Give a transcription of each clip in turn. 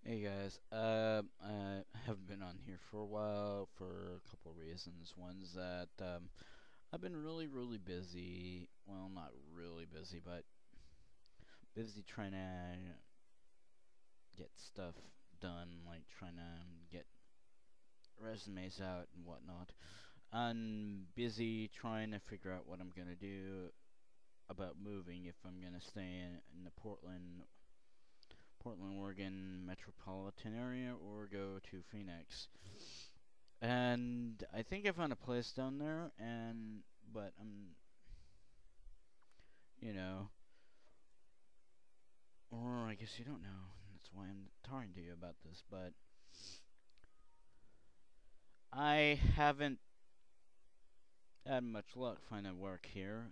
Hey guys, I haven't been on here for a while for a couple reasons. One's that I've been really busy. Well, not really busy, but busy trying to get stuff done, like trying to get resumes out and whatnot. I'm busy trying to figure out what I'm gonna do about moving, if I'm gonna stay in the Portland, Oregon metropolitan area or go to Phoenix. And I think I found a place down there, but you know, or I guess you don't know. That's why I'm talking to you about this. But I haven't had much luck finding work here.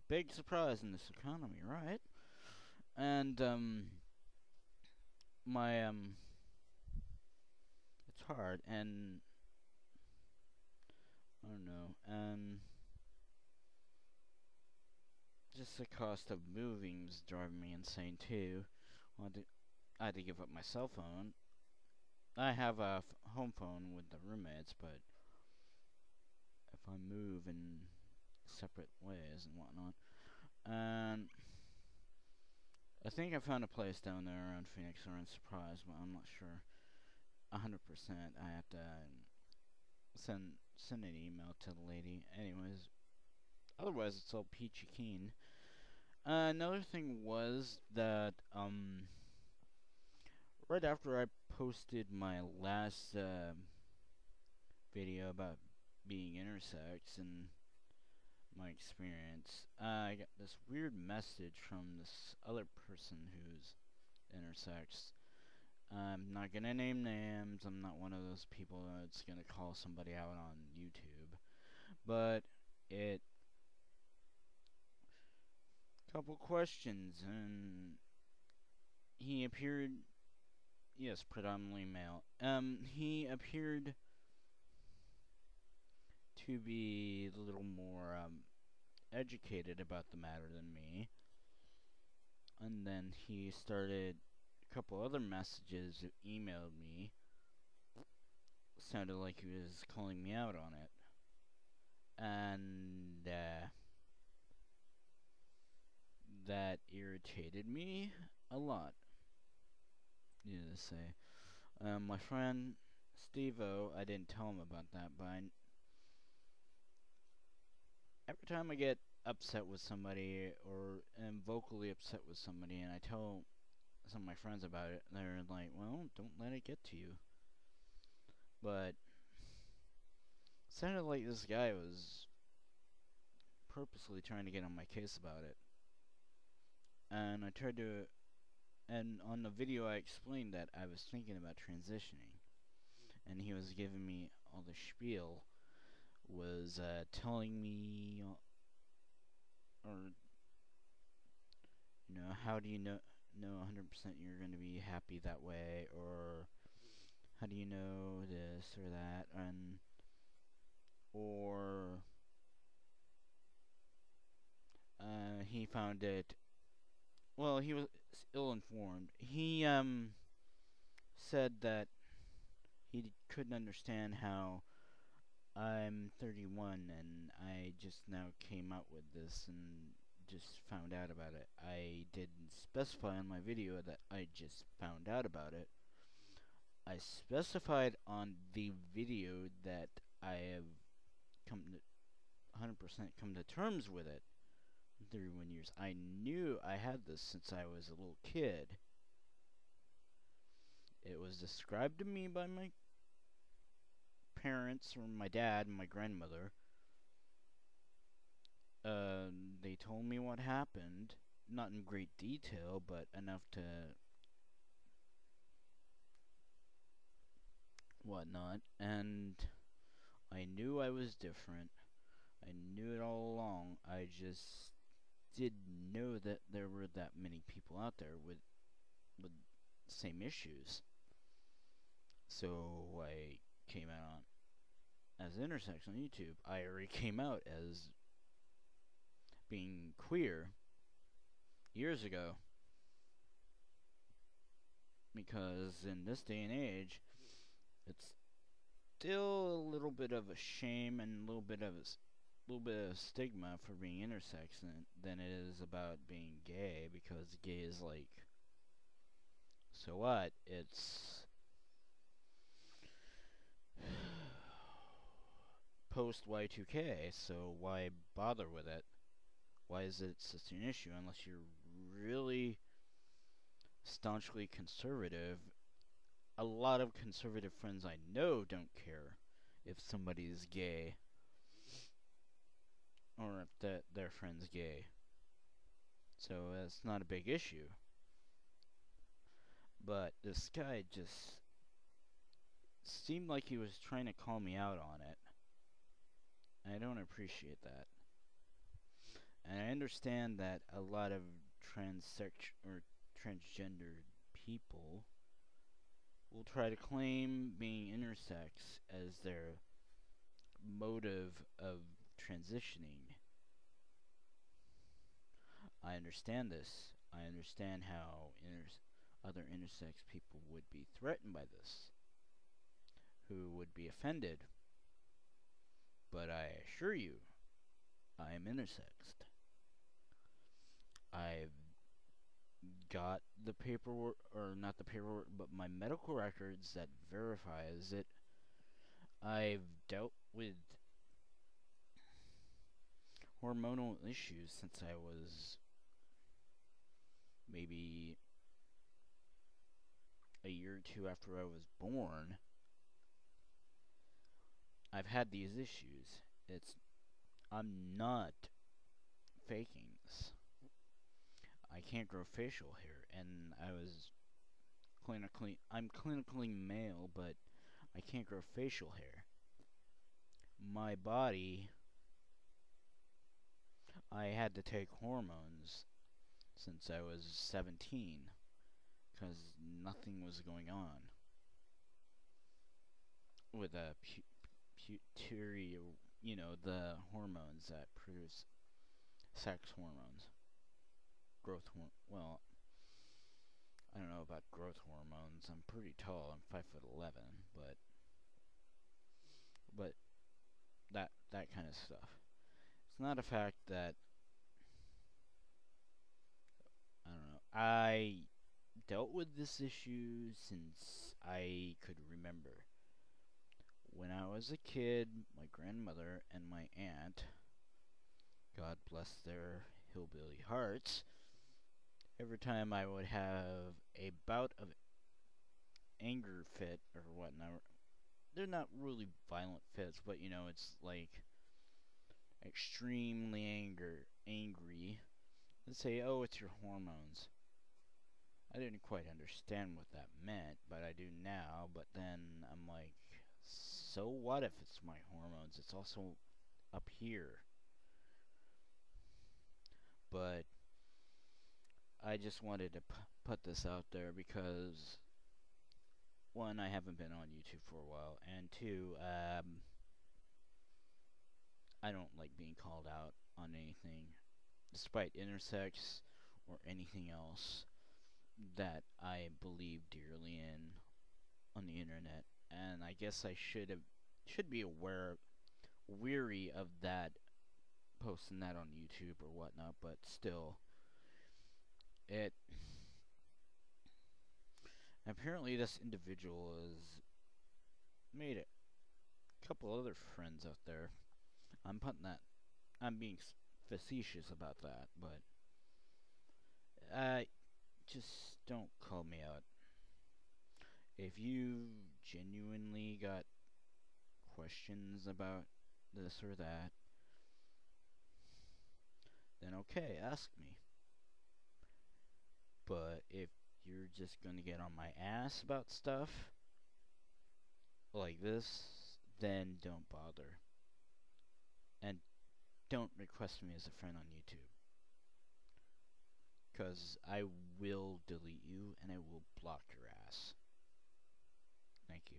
Big surprise in this economy, right? And my it's hard, and I don't know, and just the cost of moving's driving me insane too. I had to give up my cell phone. I have a home phone with the roommates, but if I move in separate ways and whatnot, and I think I found a place down there around Phoenix or in Surprise, but I'm not sure 100%. I have to send an email to the lady. Anyways, otherwise it's all peachy keen. Another thing was that right after I posted my last video about being intersex and my experience, I got this weird message from this other person who's intersex. I'm not gonna name names. I'm not one of those people that's gonna call somebody out on YouTube. But it couple questions, and he appeared, yes, predominantly male. He appeared to be a little more educated about the matter than me. And then he started a couple other messages, emailed me. Sounded like he was calling me out on it. And that irritated me a lot, needless to say. My friend Steve-O, I didn't tell him about that, but every time I get upset with somebody or am vocally upset with somebody and I tell some of my friends about it, they're like, well, don't let it get to you. But it sounded like this guy was purposely trying to get on my case about it. And I tried to, and on the video I explained that I was thinking about transitioning. And he was giving me all the spiel, was telling me, or, how do you know 100% you're going to be happy that way, or how do you know this or that, and or he found it, well, he was ill-informed. He said that he couldn't understand how I'm 31 and I just now came out with this and just found out about it. I didn't specify on my video that I just found out about it. I specified on the video that I have come to 100% come to terms with it in 31 years. I knew I had this since I was a little kid. It was described to me by my parents, or my dad and my grandmother. They told me what happened, not in great detail, but enough to whatnot, and I knew I was different. I knew it all along. I just didn't know that there were that many people out there with the same issues. So I came out as intersex on YouTube. I already came out as being queer years ago. because in this day and age, it's still a little bit of a shame and a little bit of stigma for being intersex than it is about being gay, because gay is like, so what? It's post Y2K, so why bother with it? Why is it such an issue unless you're really staunchly conservative? A lot of conservative friends I know don't care if somebody's gay or if their friend's gay. So it's not a big issue. But this guy just seemed like he was trying to call me out on it. I don't appreciate that. And I understand that a lot of transgender people will try to claim being intersex as their motive of transitioning. I understand this. I understand how other intersex people would be threatened by this, who would be offended. But I assure you, I am intersexed. I've got the paperwork, or not the paperwork, but my medical records that verifies it. I've dealt with hormonal issues since I was maybe a year or two after I was born. I've had these issues. I'm not faking this. I can't grow facial hair, and I'm clinically male, but I can't grow facial hair. My body, I had to take hormones since I was 17, because nothing was going on with a pituitary, the hormones that produce sex hormones. Well, I don't know about growth hormones. I'm pretty tall. I'm 5'11", but that kind of stuff. It's not a fact that, I don't know. I dealt with this issue since I could remember. When I was a kid, my grandmother and my aunt, God bless their hillbilly hearts, every time I would have a bout of anger fit or whatnot, they're not really violent fits, but it's like extremely angry. Let's say, oh, it's your hormones. I didn't quite understand what that meant, but I do now. But then I'm like, so what if it's my hormones? It's also up here. But I just wanted to put this out there because, one, I haven't been on YouTube for a while, and two, I don't like being called out on anything, despite intersex or anything else that I believe dearly in on the internet. And I guess I should be weary of that, posting that on YouTube or whatnot, but still, apparently this individual has made a couple other friends out there. I'm being facetious about that, but just don't call me out. If you genuinely got questions about this or that, then okay, ask me. But if you're just gonna get on my ass about stuff like this, then don't bother. And don't request me as a friend on YouTube, because I will delete you and I will block your ass. Thank you.